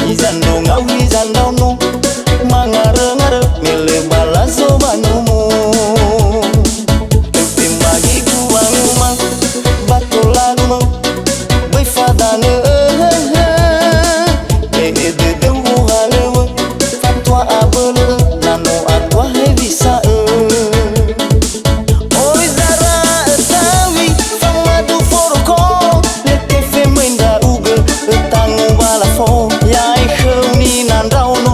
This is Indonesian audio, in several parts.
Izan dong au izan dong no mangare-ngare milih balazo banumu Kepim bagi kuang umang batu lagu mau Bifadane Ede dembu halewe Fatwa abele nano atwa he bisa Oi zara tawi famadu foroko Leke fe menda uge tangu balafo Yai kheu ni nan rau no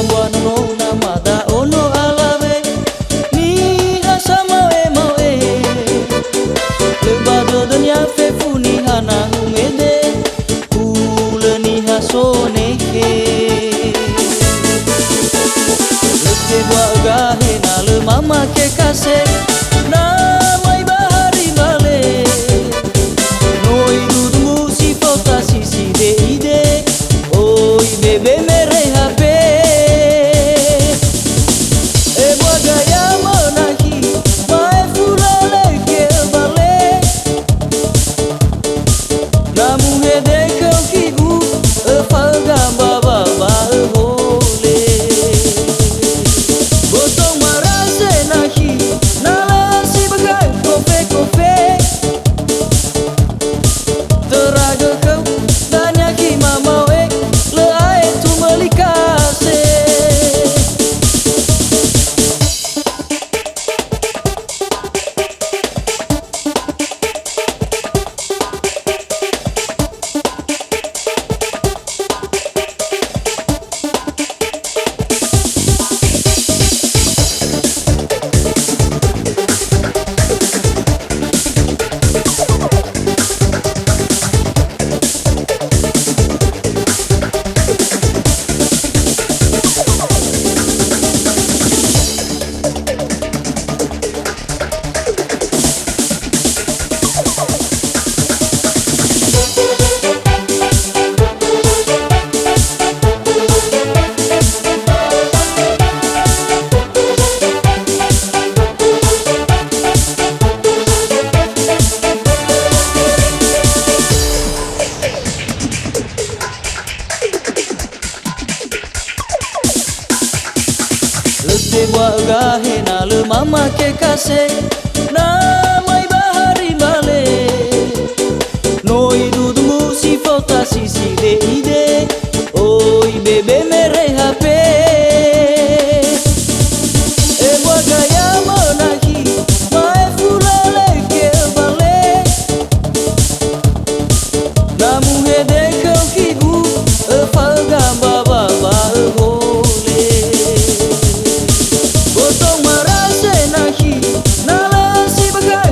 Buona nona mada ono alave ni asa mau lebado dunia fe funi hana humede kule ni hasone he lete bua gahe na le mama ke kase na mai bahari male noi dudu si fota si de ide oi bebe mere hape Lete bua gahe na le mama ke kase na mai bahari male noi dudu si fota si de ide oi bebe mere hape e bua gaya monahi mai fulale ke vale na muhe de kau kibu e falga baba ba ho Botong marase nahi nala si bagai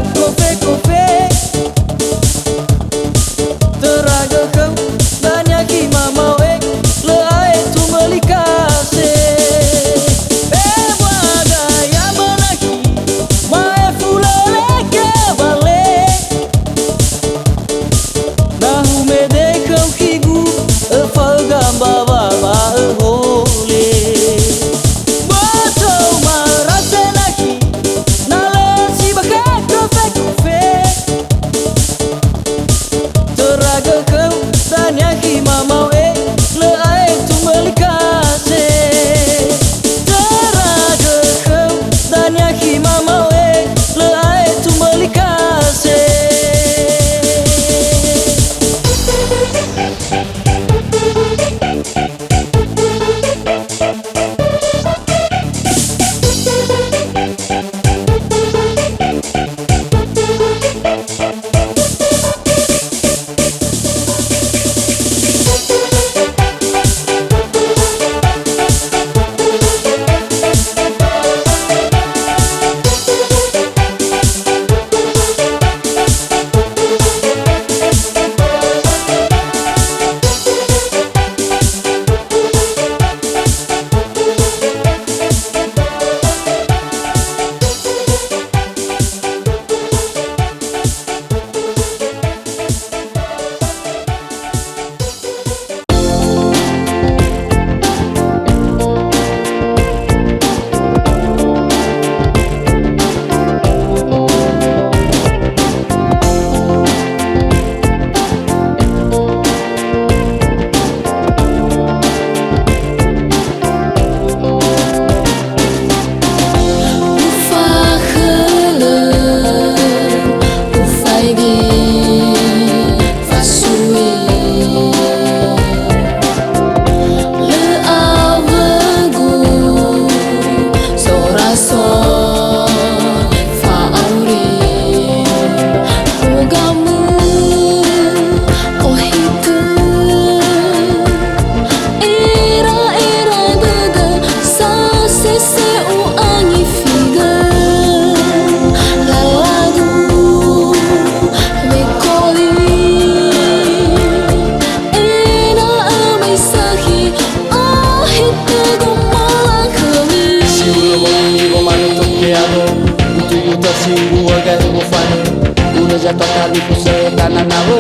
Jatuh kali ku sekanan nawe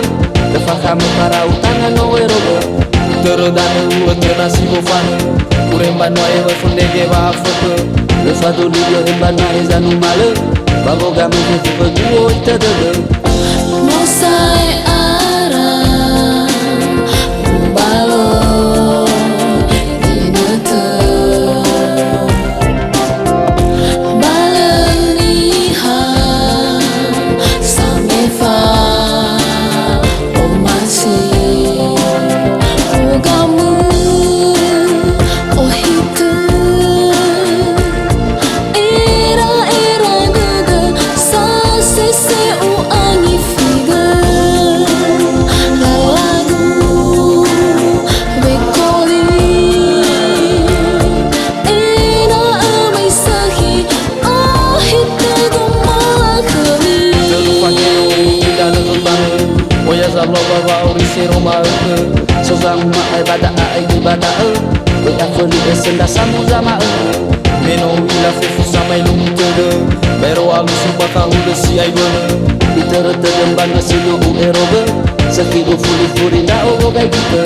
Defa kami para utanga no erobo Terodane uwe tenasi bofane Kuremba no ewe fundege wa foto Defa do libyo hemba no ezanu male Bago game fufu duo itadege Mosai ara Mbalo Inete Baleniha Samefa Omasi Ogamu Ohitu Era era gaga Sasese uangi figa Lalagu Bekoli Era amai sahi Ohita gumalakami Terupanya tidak nututane Oya zablo baba orisi roma eke Sozang ma'ai bada ai bada Oya feli esenda samu zama Meno ila fefu sama ilum tere Bero alu subaka hude si ai bene Itere terembang nasilu u erobe Sekiru fuli furi da ogo gai kita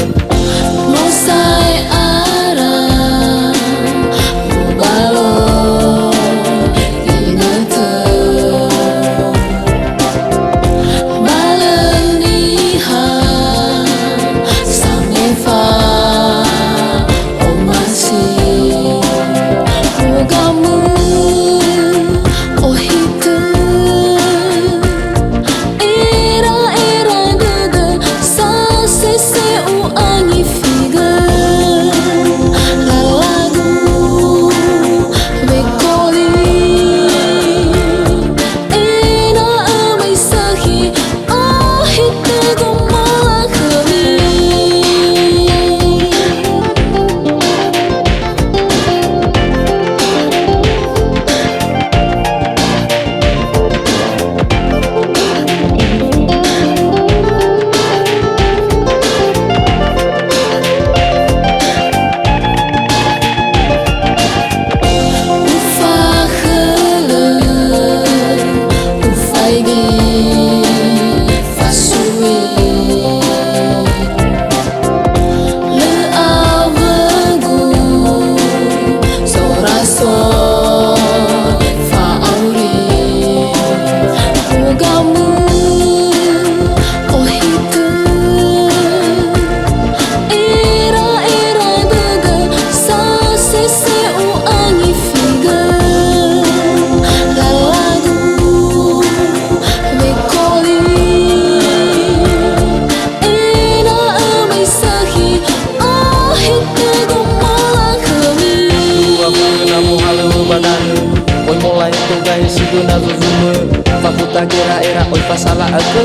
Mosai ara Mbalo Inete Baleniha Samefa Omasi Ogamu Ohitu Era era gaga Sasese uangi figa Lalagu Bekoli Era amai sahi Ohita gumalakami Ufahele Ufaigi Fasui Le avegu Soraso Faauri Ogamu Ohitu Era era gaga Sasese uangi figa Lalagu Bekoli Era amai sahi Ohita gumalakami Dua mengena muhale badane Oi mulai tu gai situ na zuzume Fafuta kira era oi pasala ake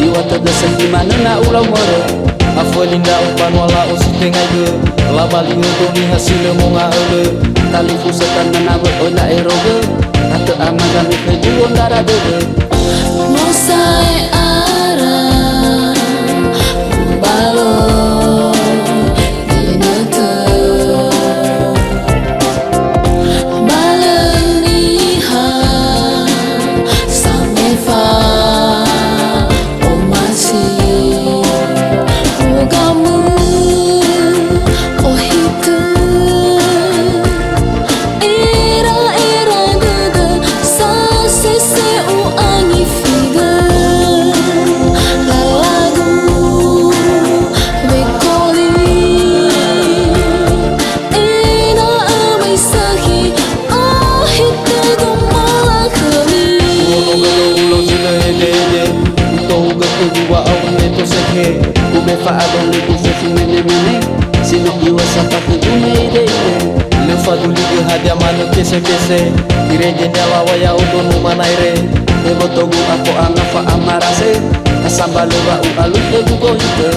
Iwa tedesen dimana na ulau more Afolinda umpan wala usitengai ge Labali ngedoni hasile monga ele Tali fusetan menabe oi na eroge Ate amagami kejuon dara dege Mosai ara Mbalo Inete Baleniha Samefa Omasi Ogamu Ohitu Era era gaga Sasese uangi figa Lalagu Bekoli Era amai sahi Ohita gumalakami Uno gelo ulo sile hede hede Uto uge kedua au neto sekhe Ube fa adole ku fefu mene mene Sino iwa sapa kedume ide ide Lefa duli ge hadia manu kese kese Ireje nyala waya udo numana ire Ebo togu ako angafa amarase Asamba lewa u alu egu go hite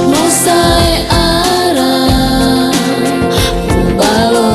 Mosai ara Mbalo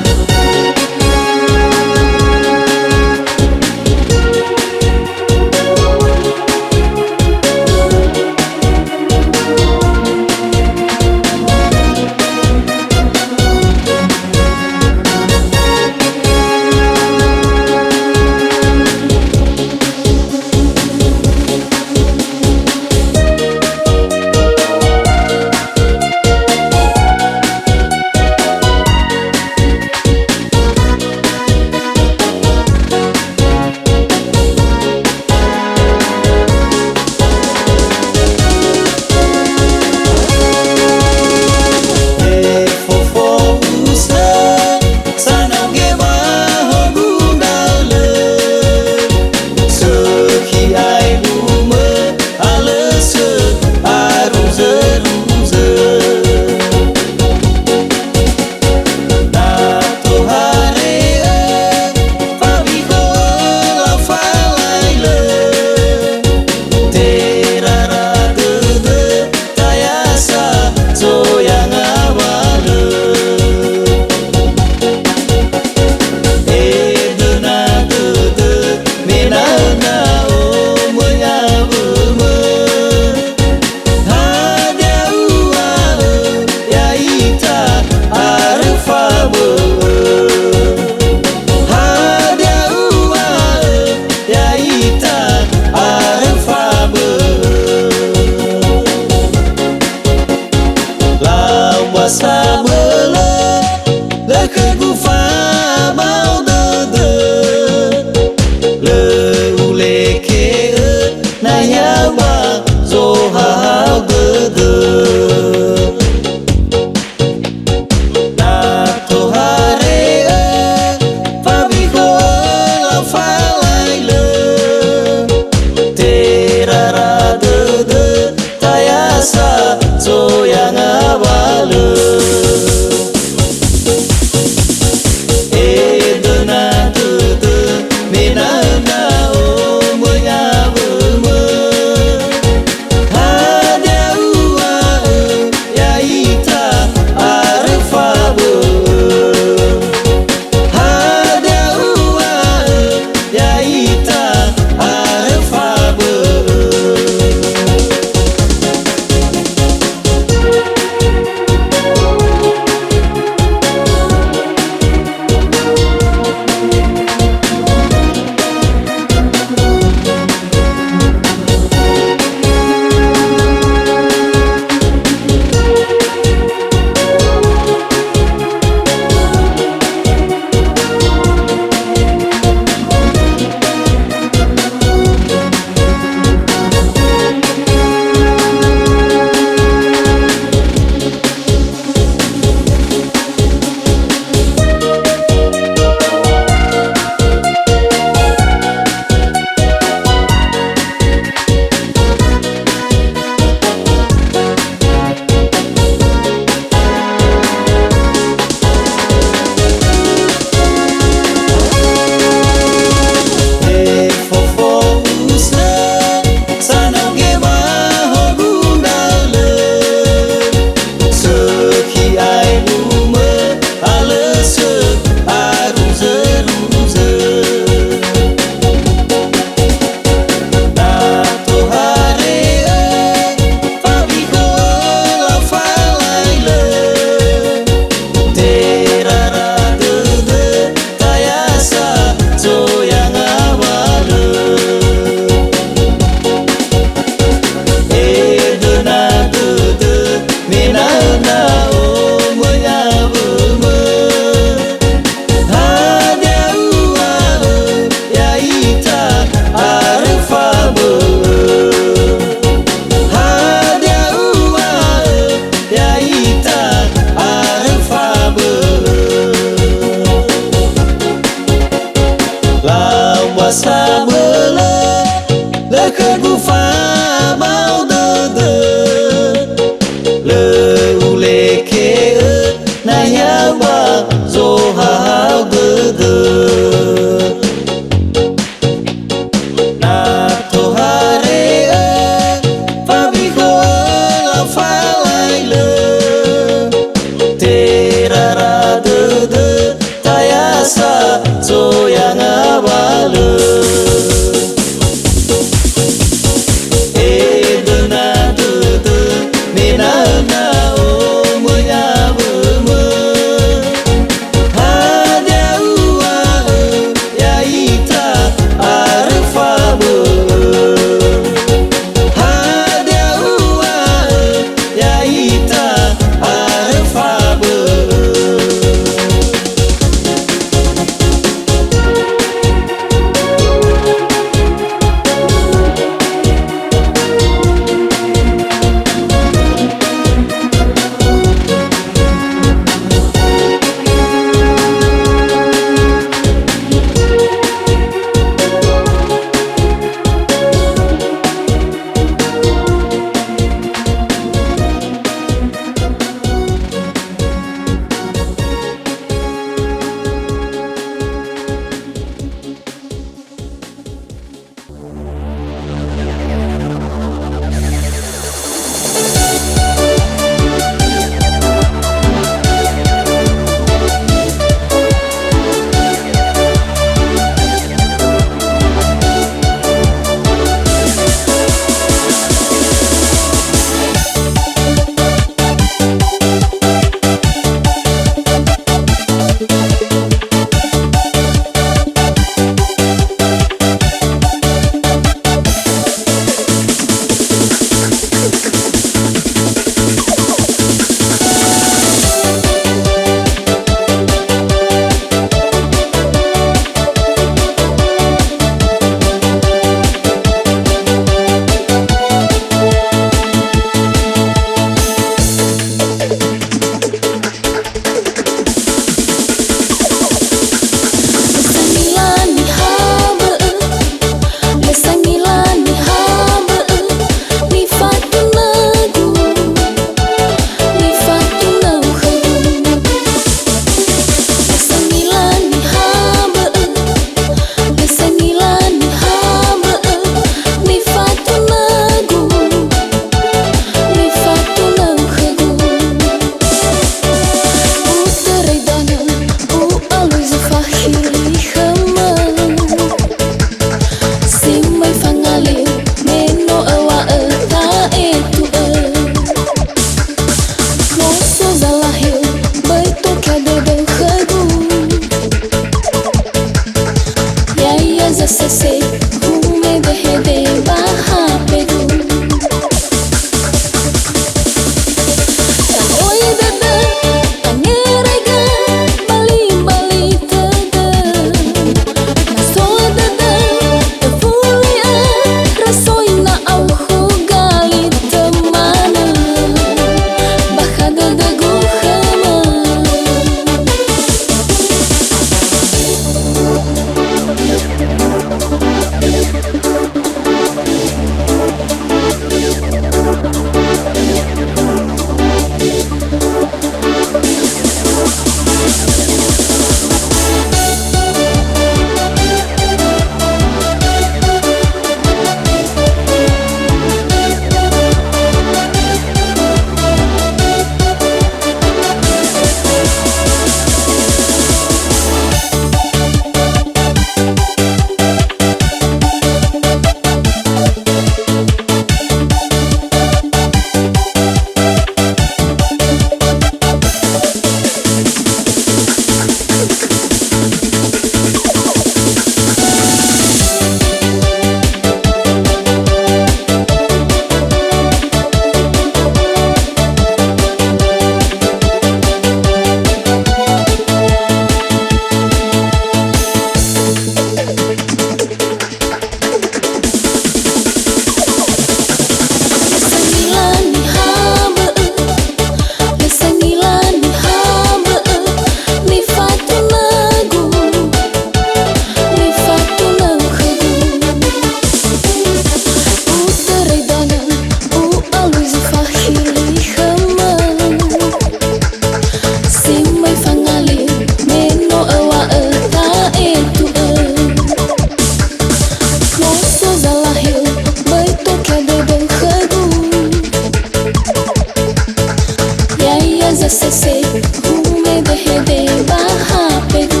bebe bahapeku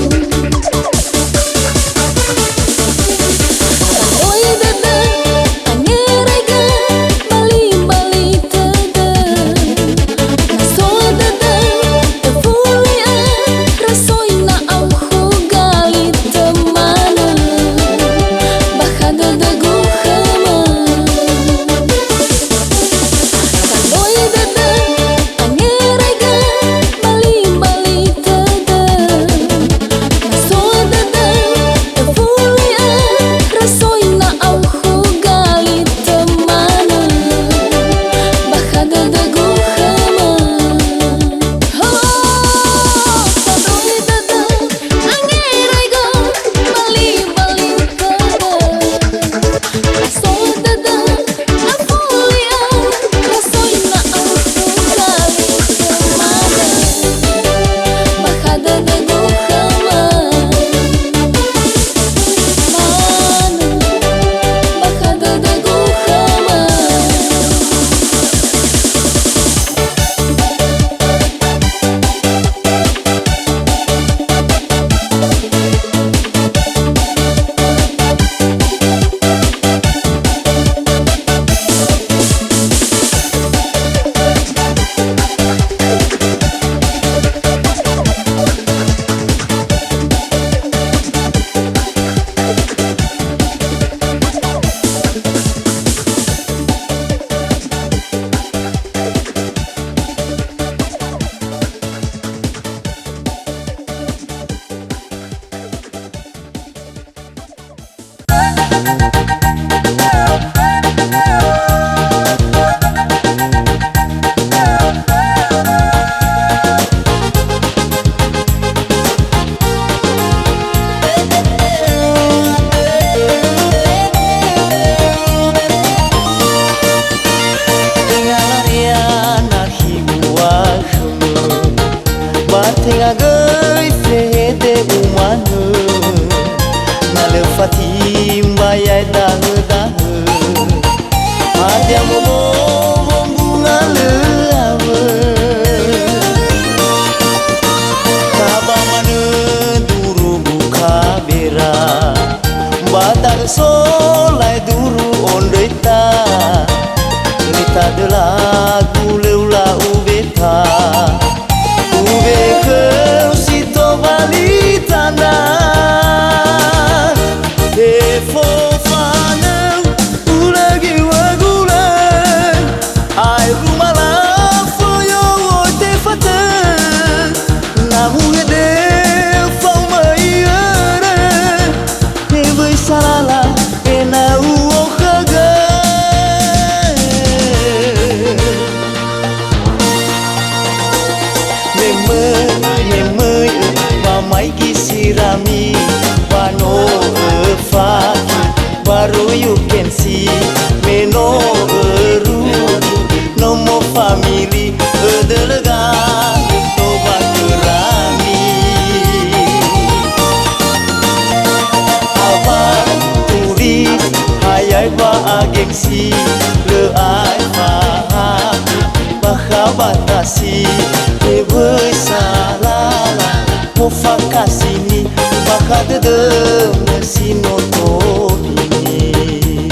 Oi dada angerega bali tada Nasoa dada tefulia rasoina auhu gali temana Bahada dagu hama Oi dada angerega bali tada Nasoa dada tefulia rasoina auhu gali temana Bahada dagu hama Oi dada angerega bali tada Nasoa dada tefulia rasoina auhu gali temana Bahada dagu hama Bahada dagu hama Batenga gai fete umanu Nale fatim bayai dahe dahe Adia momo bunga leave Kaba mane duru buka bera Batal solai duru ondeita Nita de lagu leula ubeta Uvekeu sito valitana Te fofaneu ulagi wagulan Ai rumala foyo te fate Namu gede fau maiere Te vai salala ena uokaga Memei mamai kisirami Wano faki baru you can see Meno eru nomo family Delega toba kerami Abang turis hayai ba agengsi Le ai faham baka batasi Ebe salala mufakasini Baka dedem sinoto ini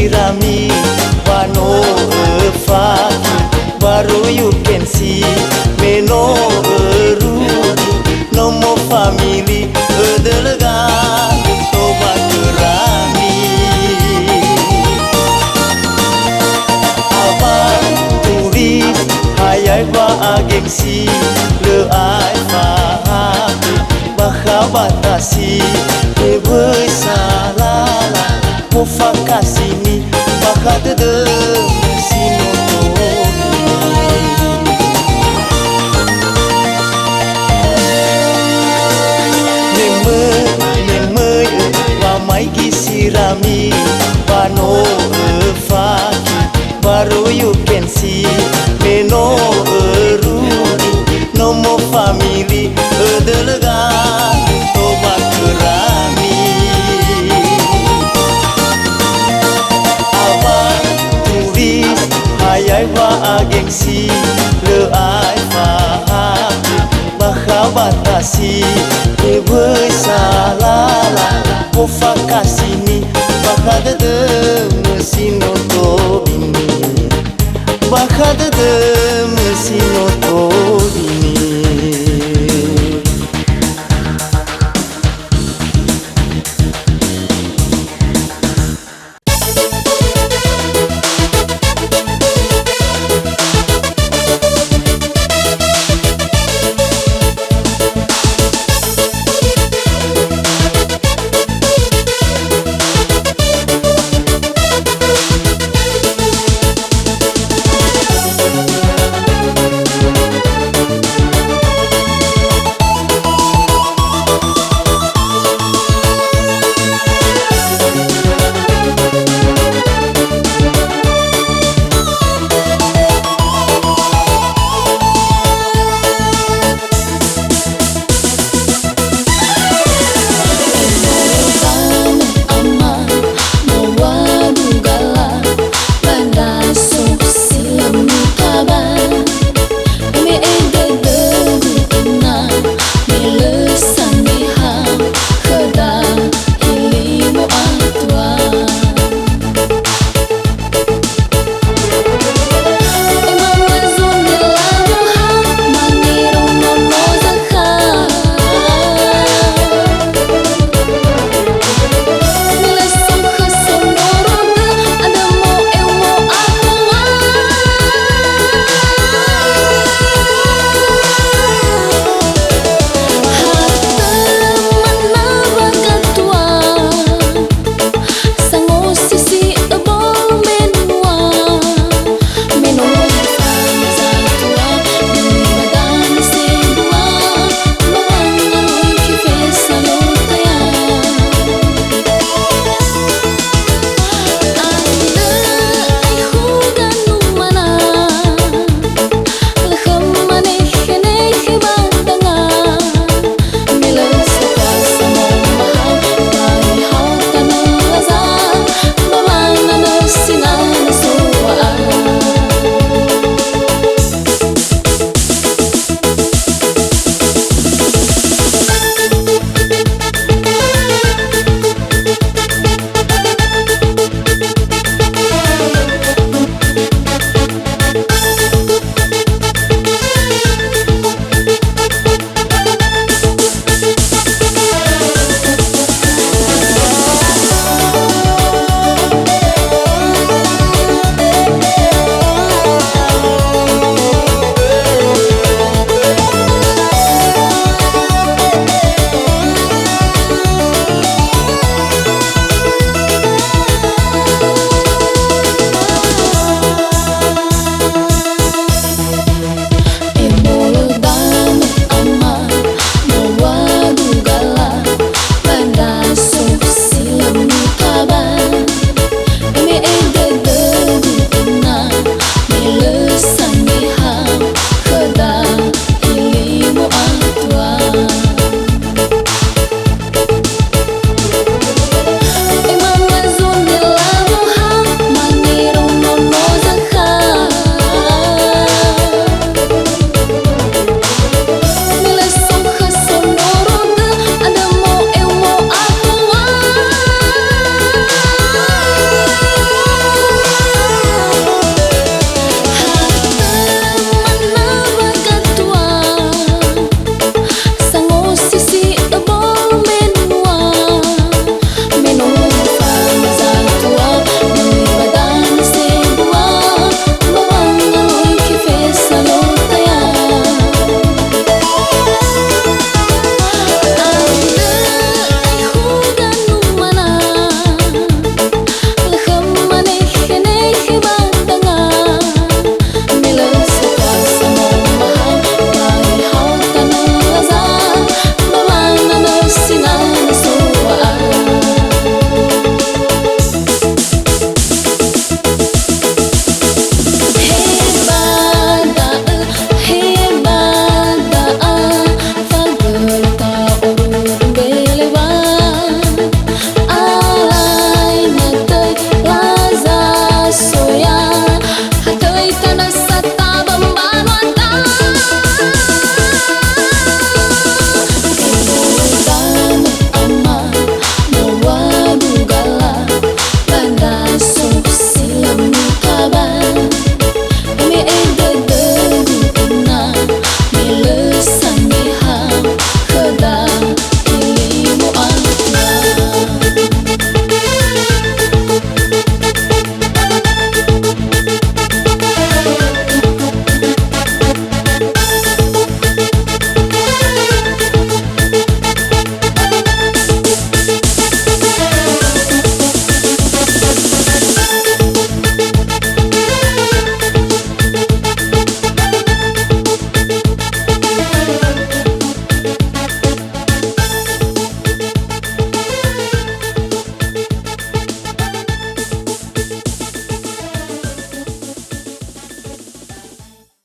sirami Wano faki baru you can see Meno rugi no more family Delegan toba kerami Abang tulis hayai ba gengsi Le ai faham Baka batasi Besalala Mufakasini Baka dedem Sinotomi Nemei Wamai gisirami Wano faki Baru you can see Meno rugi No more family Delegan Toba kerami Abang tulis hayai ba gengsi Le ai faham Baka batasi Besalala Mufakasini Baka dedem Sinoto bini Baka dedem